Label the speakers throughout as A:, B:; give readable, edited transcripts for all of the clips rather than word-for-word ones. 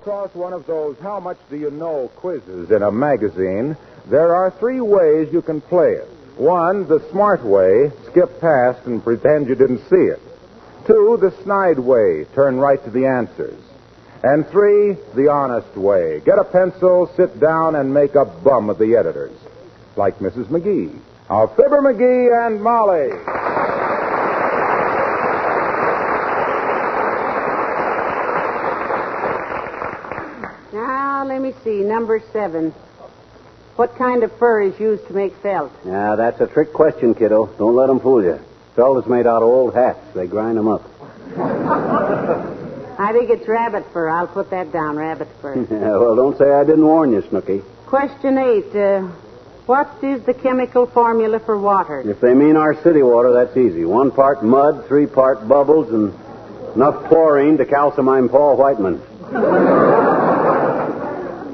A: Across one of those how much do you know quizzes in a magazine, there are 3 ways you can play it. 1, the smart way, skip past and pretend you didn't see it. 2, the snide way, turn right to the answers. And 3, the honest way, get a pencil, sit down, and make a bum of the editors. Like Mrs. McGee. Of Fibber McGee and Molly.
B: Now, let me see. Number 7. What kind of fur is used to make felt?
C: Now, that's a trick question, kiddo. Don't let them fool you. Felt is made out of old hats. They grind them up.
B: I think it's rabbit fur. I'll put that down, rabbit fur.
C: Yeah, well, don't say I didn't warn you, Snooky.
B: Question 8. What is the chemical formula for water?
C: If they mean our city water, that's easy. 1 part mud, 3 part bubbles, and enough chlorine to calcimine Paul Whiteman.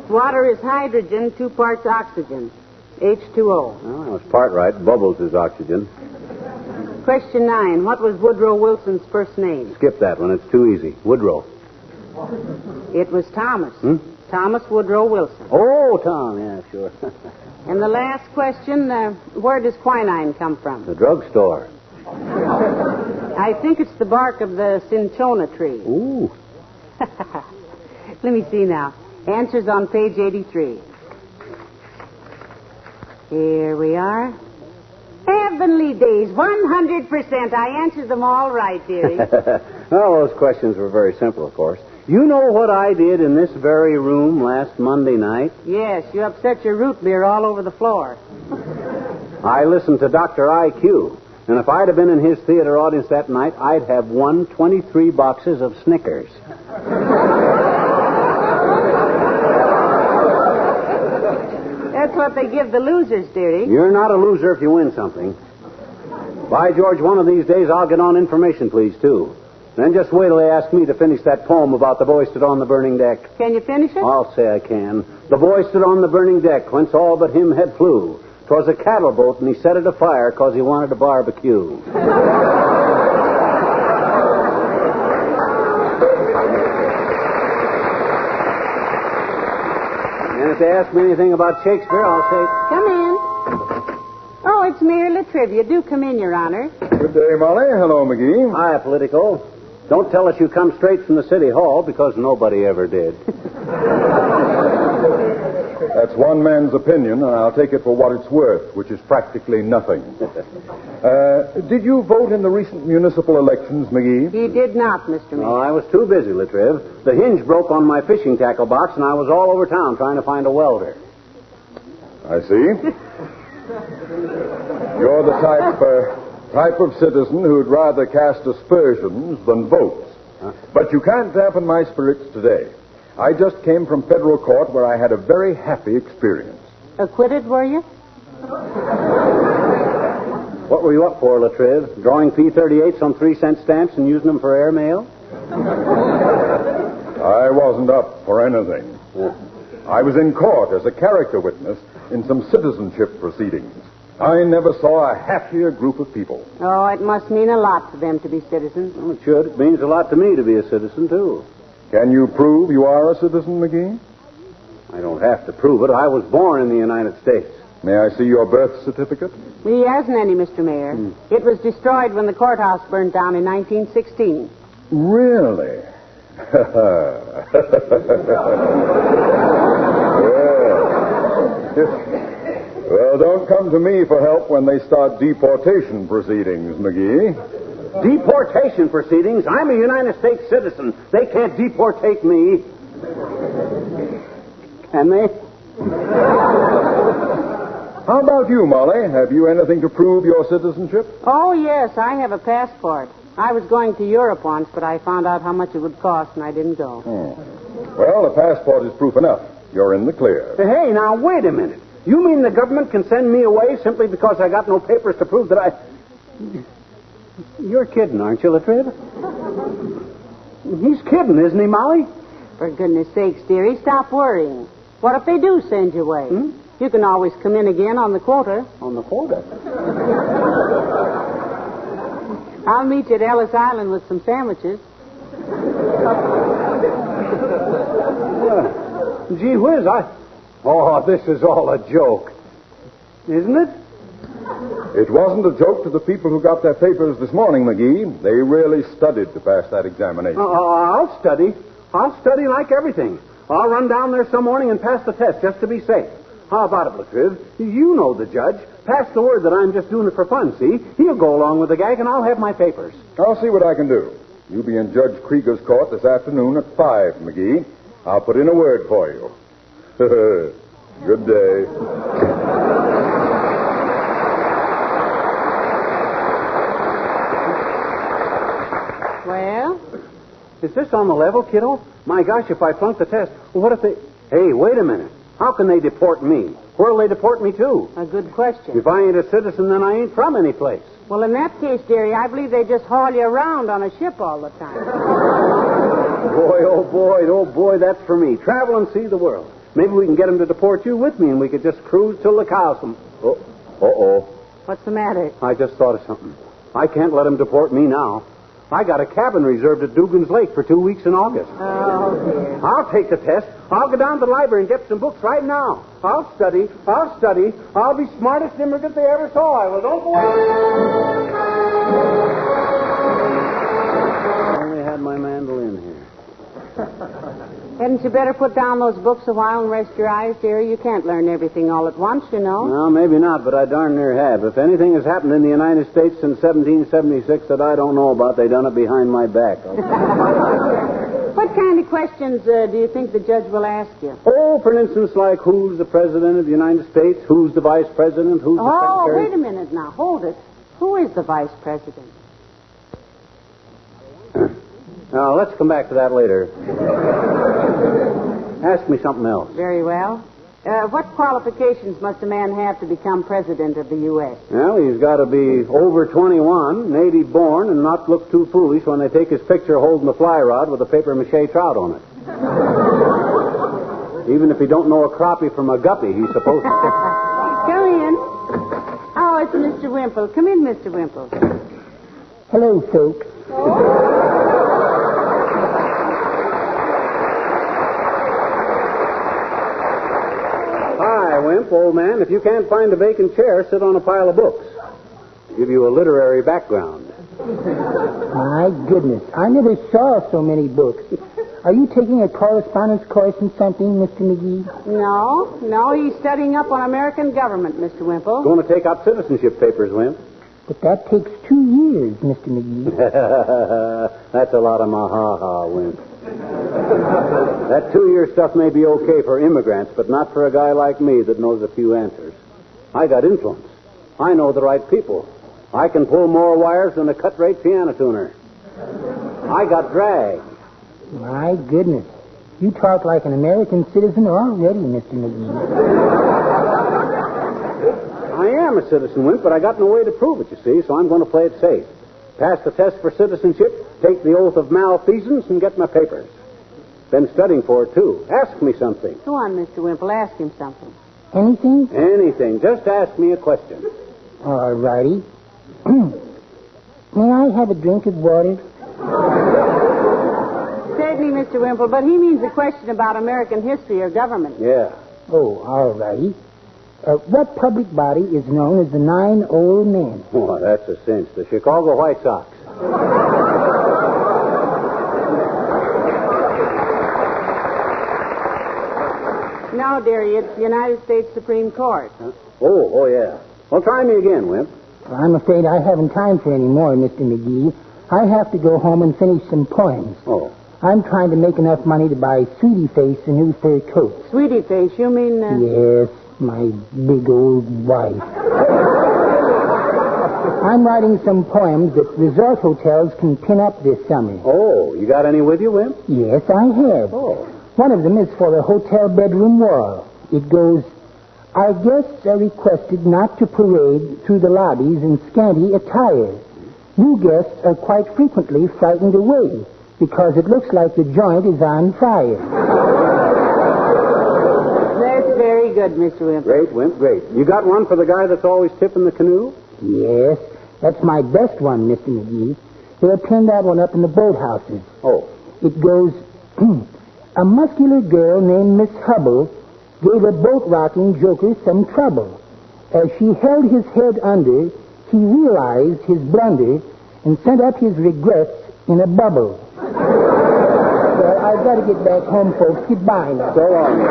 B: Water is hydrogen, 2 parts oxygen. H2O.
C: Well, I was part right. Bubbles is oxygen.
B: Question 9. What was Woodrow Wilson's first name?
C: Skip that one. It's too easy. Woodrow.
B: It was Thomas. Thomas Woodrow Wilson.
C: Oh, Tom. Yeah, sure.
B: And the last question, where does quinine come from?
C: The drugstore.
B: I think it's the bark of the cinchona tree.
C: Ooh.
B: Let me see now. Answers on page 83. Here we are. Heavenly days, 100%. I answered them all right, dearie.
C: Well, those questions were very simple, of course. You know what I did in this very room last Monday night?
B: Yes, you upset your root beer all over the floor.
C: I listened to Dr. IQ, and if I'd have been in his theater audience that night, I'd have won 23 boxes of Snickers.
B: That's what they give the losers, dearie.
C: You're not a loser if you win something. By George, one of these days I'll get on information, please, too. Then just wait till they ask me to finish that poem about the boy stood on the burning deck.
B: Can you finish it?
C: I'll say I can. The boy stood on the burning deck, whence all but him had flew. 'Twas a cattle boat, and he set it afire 'cause he wanted a barbecue. And if they ask me anything about Shakespeare, I'll say...
B: Come in. Oh, it's Mayor Latrivia. Do come in, Your Honor.
A: Good day, Molly. Hello, McGee.
C: Hi, Politico. Don't tell us you come straight from the City Hall, because nobody ever did.
A: That's one man's opinion, and I'll take it for what it's worth, which is practically nothing. Did you vote in the recent municipal elections, McGee?
B: He did not, Mr. Mayor.
C: No, I was too busy, Latriv. The hinge broke on my fishing tackle box, and I was all over town trying to find a welder.
A: I see. You're the type of citizen who'd rather cast aspersions than votes.
C: Huh?
A: But you can't dampen my spirits today. I just came from federal court where I had a very happy experience.
B: Acquitted, were you?
C: What were you up for, Latriv? Drawing P-38s on 3-cent stamps and using them for airmail?
A: I wasn't up for anything. I was in court as a character witness in some citizenship proceedings. I never saw a happier group of people.
B: Oh, it must mean a lot to them to be citizens.
C: Well, it should. It means a lot to me to be a citizen, too.
A: Can you prove you are a citizen, McGee?
C: I don't have to prove it. I was born in the United States.
A: May I see your birth certificate?
B: He hasn't any, Mr. Mayor. It was destroyed when the courthouse burned down in 1916.
A: Really? Well, don't come to me for help when they start deportation proceedings, McGee.
C: Deportation proceedings? I'm a United States citizen. They can't deportate me. Can they?
A: How about you, Molly? Have you anything to prove your citizenship?
B: Oh, yes, I have a passport. I was going to Europe once, but I found out how much it would cost, and I didn't go.
A: Well, a passport is proof enough. You're in the clear.
C: Hey, now, wait a minute. You mean the government can send me away simply because I got no papers to prove that I... You're kidding, aren't you, Latriv? He's kidding, isn't he, Molly?
B: For goodness sakes, dearie, stop worrying. What if they do send you away? You can always come in again on the quota.
C: On the quota?
B: I'll meet you at Ellis Island with some sandwiches.
C: Gee whiz, Oh, this is all a joke. Isn't it?
D: It wasn't a joke to the people who got their papers this morning, McGee. They really studied to pass that examination.
C: I'll study. I'll study like everything. I'll run down there some morning and pass the test just to be safe. How about it, Latriv? You know the judge. Pass the word that I'm just doing it for fun, see? He'll go along with the gag, and I'll have my papers.
D: I'll see what I can do. You'll be in Judge Krieger's court this afternoon at 5, McGee. I'll put in a word for you. Good day.
B: Well?
C: Is this on the level, kiddo? My gosh, if I flunk the test, what if they... Hey, wait a minute. How can they deport me? Where'll they deport me to?
B: A good question.
C: If I ain't a citizen, then I ain't from any place.
B: Well, in that case, dearie, I believe they just haul you around on a ship all the time.
C: Oh, boy, that's for me. Travel and see the world. Maybe we can get them to deport you with me, and we could just cruise till the cows come. Uh-oh.
B: What's the matter?
C: I just thought of something. I can't let them deport me now. I got a cabin reserved at Dugan's Lake for 2 weeks in August.
B: Oh, dear.
C: I'll take the test. I'll go down to the library and get some books right now. I'll study. I'll be smartest immigrant they ever saw. I will. Don't go away. I only had my mandolin here.
B: Hadn't you better put down those books a while and rest your eyes, dearie? You can't learn everything all at once, you know.
C: Well, maybe not, but I darn near have. If anything has happened in the United States since 1776 that I don't know about, they done it behind my back.
B: What kind of questions do you think the judge will ask you?
C: Oh, for instance, like who's the president of the United States, who's the vice president, who's the secretary...
B: Oh, wait a minute now. Hold it. Who is the vice president?
C: Now, let's come back to that later. Ask me something else.
B: Very well. What qualifications must a man have to become president of the U.S.?
C: Well, he's got to be over 21, native born, and not look too foolish when they take his picture holding the fly rod with a paper mache trout on it. Even if he don't know a crappie from a guppy, he's supposed to.
B: Come in. Oh, it's Mr. Wimple. Come in, Mr. Wimple.
E: Hello, folks.
C: Hi, Wimp, old man. If you can't find a vacant chair, sit on a pile of books. Give you a literary background.
E: My goodness, I never saw so many books. Are you taking a correspondence course in something, Mr. McGee?
B: No, he's studying up on American government, Mr. Wimple.
C: Going to take out citizenship papers, Wimp.
E: But that takes 2 years, Mr. McGee.
C: That's a lot of ma-ha-ha, Wimp. That 2-year stuff may be okay for immigrants, but not for a guy like me that knows a few answers. I got influence. I know the right people. I can pull more wires than a cut-rate piano tuner. I got drag.
E: My goodness. You talk like an American citizen already, Mr. McGee.
C: I am a citizen, Wimp, but I got no way to prove it, you see, so I'm going to play it safe. Pass the test for citizenship, take the oath of malfeasance, and get my papers. Been studying for it, too. Ask me something.
B: Go on, Mr. Wimple. Ask him something.
E: Anything?
C: Anything. Just ask me a question.
E: All righty. May I have a drink of water?
B: Certainly, Mr. Wimple, but he means a question about American history or government.
C: Yeah.
E: Oh, all righty. What public body is known as the 9 Old Men?
C: Oh, that's a cinch. The Chicago White Sox.
B: No, dearie, it's the United States Supreme Court.
C: Huh? Oh, yeah. Well, try me again, Wimp.
E: I'm afraid I haven't time for any more, Mr. McGee. I have to go home and finish some poems.
C: Oh.
E: I'm trying to make enough money to buy Sweetie Face a new fur coat.
B: Sweetie Face, you mean...
E: Yes, my big old wife. I'm writing some poems that resort hotels can pin up this summer.
C: Oh, you got any with you, Wimp?
E: Yes, I have.
C: Oh.
E: One of them is for the hotel bedroom wall. It goes, our guests are requested not to parade through the lobbies in scanty attire. New guests are quite frequently frightened away because it looks like the joint is on fire.
B: That's very good, Mr. Wimp.
C: Great, Wimp, great. You got one for the guy that's always tipping the canoe?
E: Yes, that's my best one, Mr. McGee. They'll pin that one up in the boathouses.
C: Oh.
E: It goes, a muscular girl named Miss Hubble gave a boat-rocking joker some trouble. As she held his head under, he realized his blunder and sent up his regrets in a bubble. Well, I've got to get back home, folks. Goodbye now.
C: So long.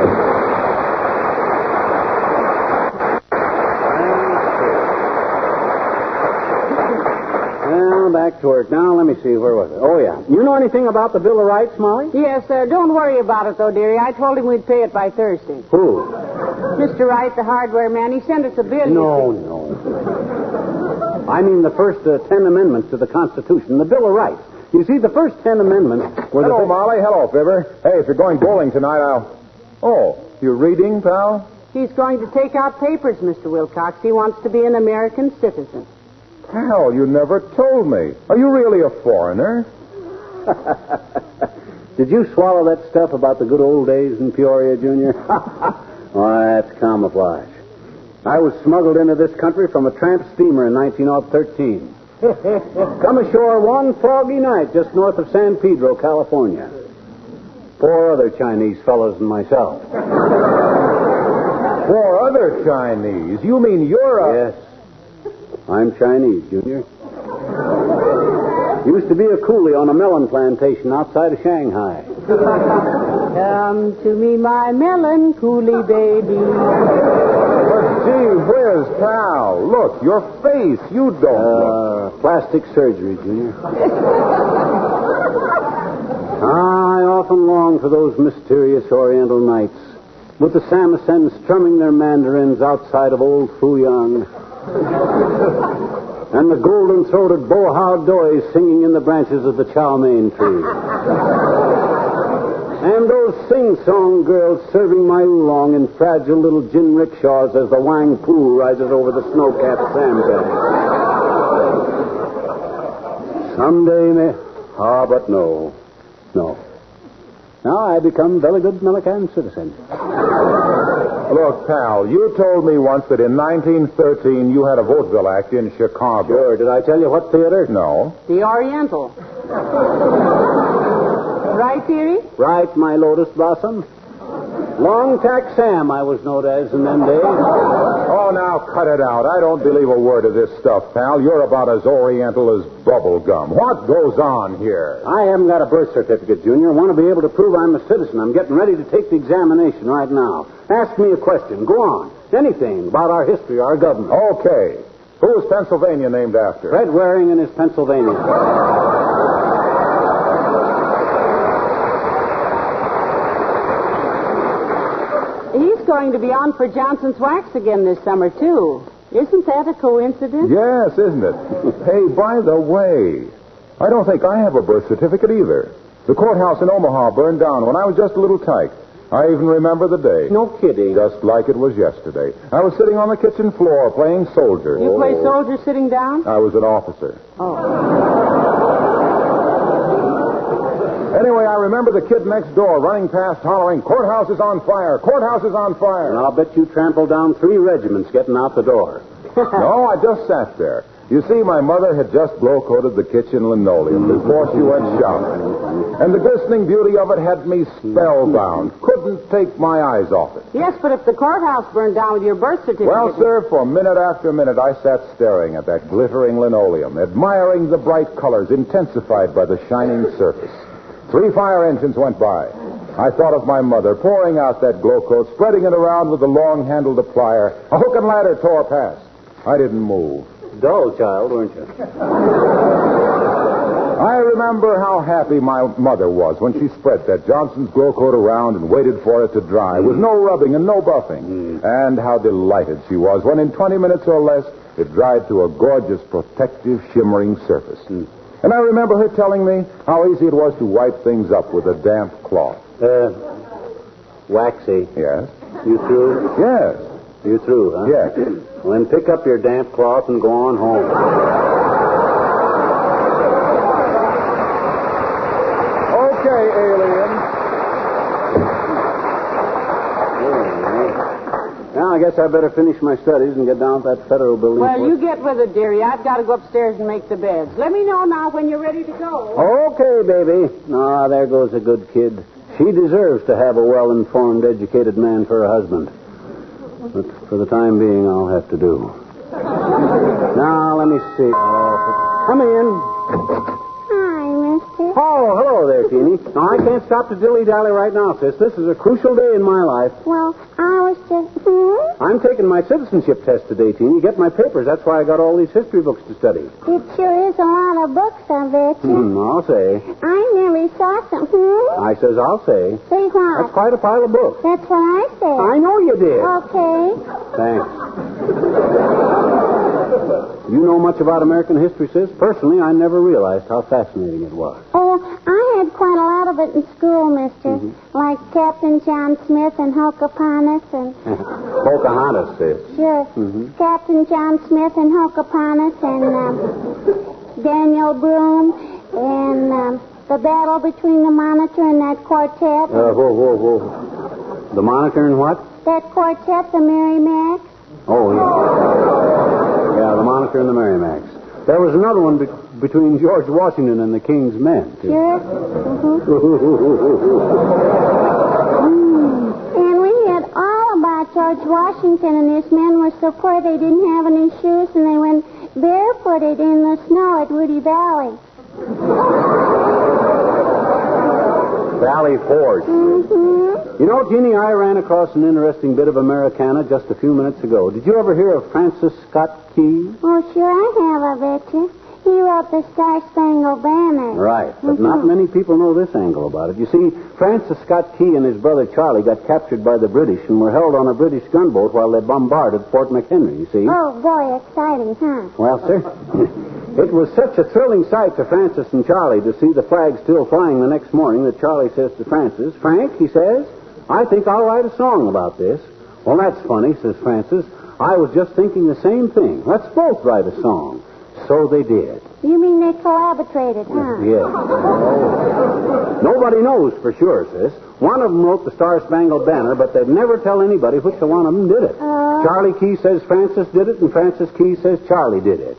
C: Well, back to work. Now, let me see. Where was it? Oh, yeah. You know anything about the Bill of Rights, Molly?
B: Yes, sir. Don't worry about it, though, dearie. I told him we'd pay it by Thursday.
C: Who?
B: Mr. Wright, the hardware man, he sent us a bill.
C: No. I mean the first 10 amendments to the Constitution, the Bill of Rights. You see, the first 10 amendments were
A: Hello, Molly. Hello, Fibber. Hey, if you're going bowling tonight, Oh, you're reading, pal?
B: He's going to take out papers, Mr. Wilcox. He wants to be an American citizen.
A: Pal, you never told me. Are you really a foreigner?
C: Did you swallow that stuff about the good old days in Peoria, Junior? Oh, that's camouflage. I was smuggled into this country from a tramp steamer in 1913. Come ashore one foggy night just north of San Pedro, California. 4 other Chinese fellows and myself.
A: 4 other Chinese? You mean you're a...
C: Yes. I'm Chinese, Junior. Used to be a coolie on a melon plantation outside of Shanghai.
B: Come to me, my melon coolie baby.
A: But gee whiz, pal. Look, your face. You don't look...
C: Plastic surgery, Junior. I often long for those mysterious Oriental nights with the Samarkand strumming their mandarins outside of old Fuyang. And the golden-throated Bohao Doi singing in the branches of the chow mein tree. And those sing-song girls serving my oolong in fragile little gin rickshaws as the Wang Pu rises over the snow-capped sandbags. Someday, but no. Now I become very good American citizen.
A: Look, pal, you told me once that in 1913 you had a vaudeville act in Chicago.
C: Sure. Did I tell you what theater?
A: No.
B: The Oriental. Right, dearie?
C: Right, my lotus blossom. Long Tack Sam, I was known as in them days.
A: Oh, now cut it out. I don't believe a word of this stuff, pal. You're about as Oriental as bubble gum. What goes on here?
C: I haven't got a birth certificate, Junior. I want to be able to prove I'm a citizen. I'm getting ready to take the examination right now. Ask me a question. Go on. Anything about our history, our government.
A: Okay. Who is Pennsylvania named after?
C: Fred Waring and his Pennsylvania.
B: He's going to be on for Johnson's Wax again this summer, too. Isn't that a coincidence?
A: Yes, isn't it? Hey, by the way, I don't think I have a birth certificate either. The courthouse in Omaha burned down when I was just a little tyke. I even remember the day.
C: No kidding.
A: Just like it was yesterday. I was sitting on the kitchen floor playing soldier.
B: You play soldier sitting down?
A: I was an officer.
B: Oh.
A: Anyway, I remember the kid next door running past hollering, "Courthouse is on fire! Courthouse is on fire!"
C: And I'll bet you trampled down 3 regiments getting out the door.
A: No, I just sat there. You see, my mother had just blow-coated the kitchen linoleum before she went shopping. And the glistening beauty of it had me spellbound. Couldn't take my eyes off it.
B: Yes, but if the courthouse burned down with your birth certificate...
A: Well, sir, for minute after minute, I sat staring at that glittering linoleum, admiring the bright colors intensified by the shining surface. 3 fire engines went by. I thought of my mother pouring out that glow coat, spreading it around with a long-handled plier. A hook and ladder tore past. I didn't move.
C: Dull child, weren't you?
A: I remember how happy my mother was when she spread that Johnson's glow coat around and waited for it to dry with no rubbing and no buffing. And how delighted she was when in 20 minutes or less it dried to a gorgeous, protective, shimmering surface. And I remember her telling me how easy it was to wipe things up with a damp cloth.
C: Waxy.
A: Yes?
C: You through?
A: Yes.
C: You through, huh?
A: Yes.
C: Well, then pick up your damp cloth and go on home.
A: Okay, alien.
C: Now, I guess I better finish my studies and get down to that federal building.
B: Well, you get with it, dearie. I've got to go upstairs and make the beds. Let me know now when you're ready to go.
C: Okay, baby. Ah, there goes a good kid. She deserves to have a well-informed, educated man for a husband. But for the time being, I'll have to do. Now, let me see. Come in.
F: Hi, mister.
C: Oh, hello there, Teeny. Now, I can't stop to dilly-dally right now, sis. This is a crucial day in my life.
F: Well, I was just...
C: I'm taking my citizenship test today, Teeny. Get my papers. That's why I got all these history books to study.
F: It sure is a lot of books, I bet you.
C: I'll say.
F: I nearly saw some.
C: I says I'll say.
F: Say what?
C: That's quite a pile of books.
F: That's what I said.
C: I know you did.
F: Okay.
C: Thanks. You know much about American history, sis? Personally, I never realized how fascinating it was.
F: Oh, I had quite a lot of it in school, mister. Like Captain John Smith and Hocaponius and...
C: Pocahontas, sis.
F: Sure. Captain John Smith and Hocaponius and Daniel Broome and the battle between the Monitor and that quartet.
C: Whoa. The Monitor and what?
F: That quartet, the Merrimacs.
C: Oh, yeah. Yeah, the Monitor and the Merrimacs. There was another one between George Washington and the King's Men, too.
F: Sure. And we had all about George Washington, and his men were so poor they didn't have any shoes, and they went barefooted in the snow at Woody Valley.
C: Valley Forge. You know, Jeannie, I ran across an interesting bit of Americana just a few minutes ago. Did you ever hear of Francis Scott Key?
F: Oh, sure I have, I bet you. He wrote the Star-Spangled Banner.
C: Right, but not many people know this angle about it. You see, Francis Scott Key and his brother Charlie got captured by the British and were held on a British gunboat while they bombarded Fort McHenry, you see.
F: Oh, boy, exciting, huh?
C: Well, sir, it was such a thrilling sight to Francis and Charlie to see the flag still flying the next morning that Charlie says to Francis, "Frank," he says, "I think I'll write a song about this." "Well, that's funny," says Francis. "I was just thinking the same thing. Let's both write a song." So they did.
F: You mean they collaborated, huh?
C: Yes. Oh. Nobody knows for sure, sis. One of them wrote the Star-Spangled Banner, but they'd never tell anybody which one of them did it. Charlie Key says Francis did it, and Francis Key says Charlie did it.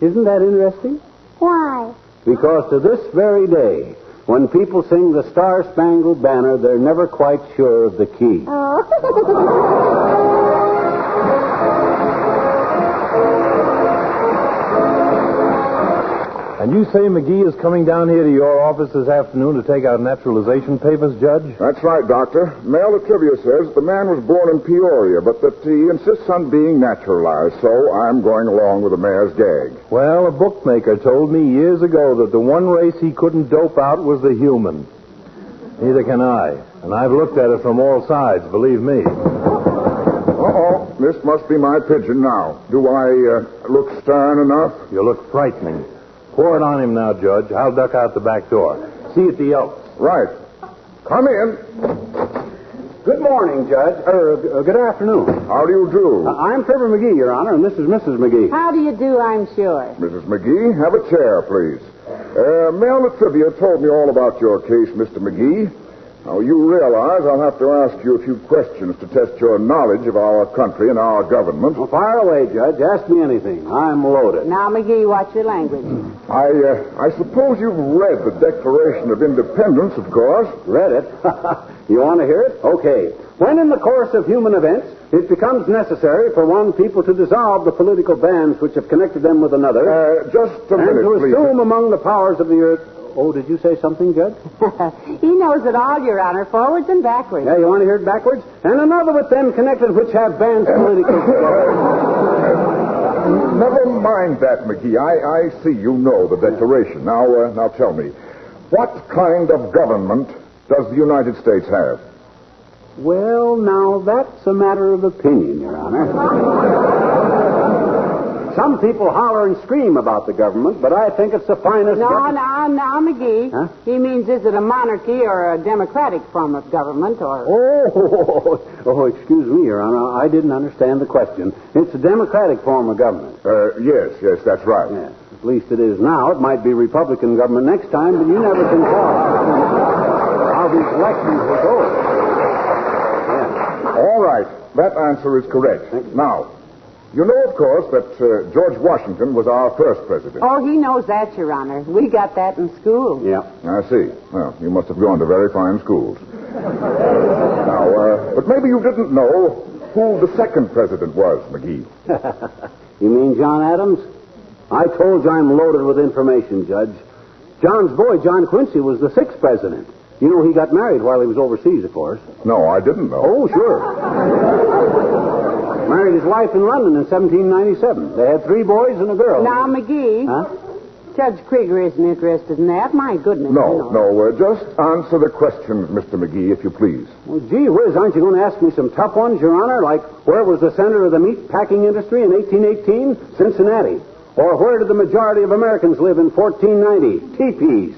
C: Isn't that interesting?
F: Why?
C: Because to this very day, when people sing the Star-Spangled Banner, they're never quite sure of the key.
F: Oh.
A: And you say McGee is coming down here to your office this afternoon to take out naturalization papers, Judge?
D: That's right, Doctor. Mail of trivia says the man was born in Peoria, but that he insists on being naturalized, so I'm going along with the mayor's gag.
A: Well, a bookmaker told me years ago that the one race he couldn't dope out was the human. Neither can I. And I've looked at it from all sides, believe me.
D: Uh-oh, this must be my pigeon now. Do I look stern enough?
A: You look frightening. Pour it on him now, Judge. I'll duck out the back door. See you at the Elks.
D: Right. Come in.
C: Good morning, Judge. Good afternoon.
D: How do you do?
C: I'm Fibber McGee, Your Honor, and this is Mrs. McGee.
B: How do you do, I'm sure?
D: Mrs. McGee, have a chair, please. Mail of trivia told me all about your case, Mr. McGee. Now, you realize I'll have to ask you a few questions to test your knowledge of our country and our government.
C: Well, fire away, Judge. Ask me anything. I'm loaded.
B: Now, McGee, watch your language.
D: I suppose you've read the Declaration of Independence, of course.
C: Read it? You want to hear it? Okay. When in the course of human events, it becomes necessary for one people to dissolve the political bands which have connected them with another.
D: Just a minute,
C: and to
D: please.
C: assume among the powers of the earth... Oh, did you say something, Judge?
B: He knows it all, Your Honor, forwards and backwards.
C: Yeah, you want to hear it backwards? And another with them connected which have bands politically together.
D: Never mind that, McGee. I see you know the Declaration. Now tell me, what kind of government does the United States have?
C: Well, now, that's a matter of opinion, Your Honor. Some people holler and scream about the government, but I think it's the finest...
B: No, McGee.
C: Huh?
B: He means, is it a monarchy or a democratic form of government, or...
C: Oh, excuse me, Your Honor. I didn't understand the question. It's a democratic form of government.
D: Yes, that's right.
C: Yes, at least it is now. It might be Republican government next time, but you never can tell how these elections will go. Yeah.
D: All right. That answer is correct. Now, You know, of course, that George Washington was our first president.
B: Oh, he knows that, Your Honor. We got that in school.
C: Yeah.
D: I see. Well, you must have gone to very fine schools. Now, but maybe you didn't know who the second president was, McGee.
C: You mean John Adams? I told you I'm loaded with information, Judge. John's boy, John Quincy, was the sixth president. You know, he got married while he was overseas, of course.
D: No, I didn't know.
C: Oh, sure. Married his wife in London in 1797. They had 3 boys and a girl.
B: Now, McGee.
C: Huh?
B: Judge Krieger isn't interested in that. My goodness.
D: No, just answer the questions, Mr. McGee, if you please.
C: Well, gee whiz, aren't you going to ask me some tough ones, Your Honor? Like, where was the center of the meat packing industry in 1818? Cincinnati. Or where did the majority of Americans live in 1490? Teepees.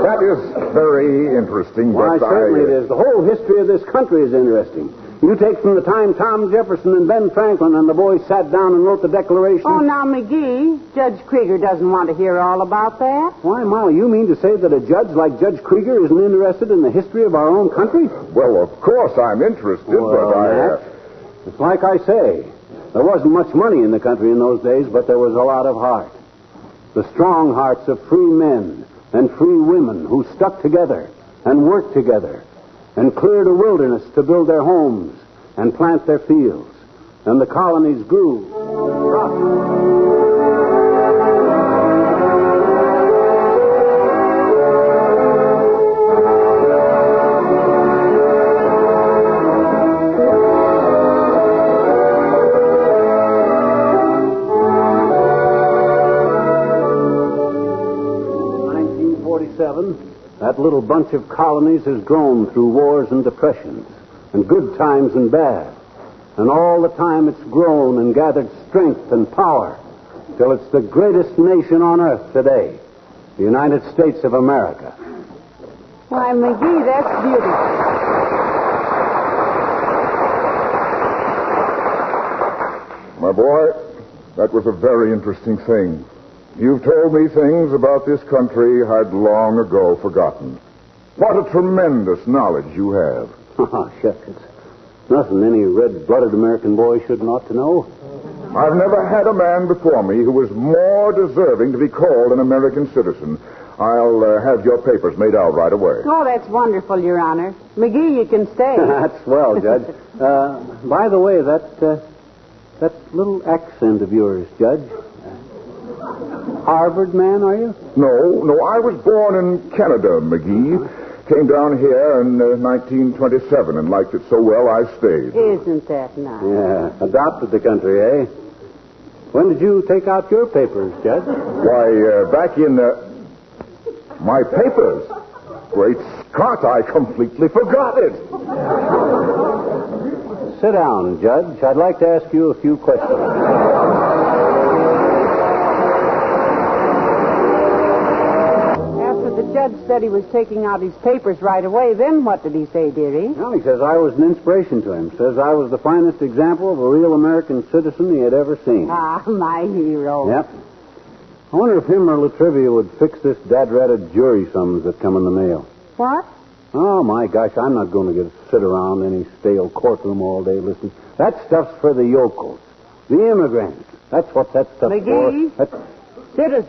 D: That is very interesting,
C: Why,
D: but
C: certainly it is. The whole history of this country is interesting. You take from the time Tom Jefferson and Ben Franklin and the boys sat down and wrote the Declaration.
B: Oh, now, McGee, Judge Krieger doesn't want to hear all about that.
C: Why, Molly, you mean to say that a judge like Judge Krieger isn't interested in the history of our own country?
D: Well, of course I'm interested, but
C: Matt, it's like I say. There wasn't much money in the country in those days, but there was a lot of heart. The strong hearts of free men and free women who stuck together and worked together and cleared a wilderness to build their homes and plant their fields. And the colonies grew. That little bunch of colonies has grown through wars and depressions, and good times and bad. And all the time it's grown and gathered strength and power till it's the greatest nation on earth today, the United States of America.
B: Why, McGee, that's beautiful.
D: my boy, that was a very interesting thing. You've told me things about this country I'd long ago forgotten. What a tremendous knowledge you have.
C: Oh, shucks, it's nothing any red-blooded American boy shouldn't ought to know.
D: I've never had a man before me who was more deserving to be called an American citizen. I'll have your papers made out right away.
B: Oh, that's wonderful, Your Honor. McGee, you can stay.
C: That's swell, Judge. By the way, that little accent of yours, Judge. Harvard man, are you?
D: No, I was born in Canada, McGee. Came down here in 1927 and liked it so well I stayed.
B: Isn't that nice?
C: Yeah, adopted the country, eh? When did you take out your papers, Judge?
D: Why, back in... my papers? Great Scott, I completely forgot it.
C: Sit down, Judge. I'd like to ask you a few questions.
B: The judge said he was taking out his papers right away. Then what did he say, dearie?
C: Well, he says I was an inspiration to him. Says I was the finest example of a real American citizen he had ever seen.
B: Ah, my hero.
C: Yep. I wonder if him or Latrivia would fix this dad-ratted jury summons that come in the mail.
B: What?
C: Oh, my gosh, I'm not going to sit around any stale courtroom all day listening. That stuff's for the yokels, the immigrants. That's what that stuff's
B: McGee?
C: for.
B: Citizen.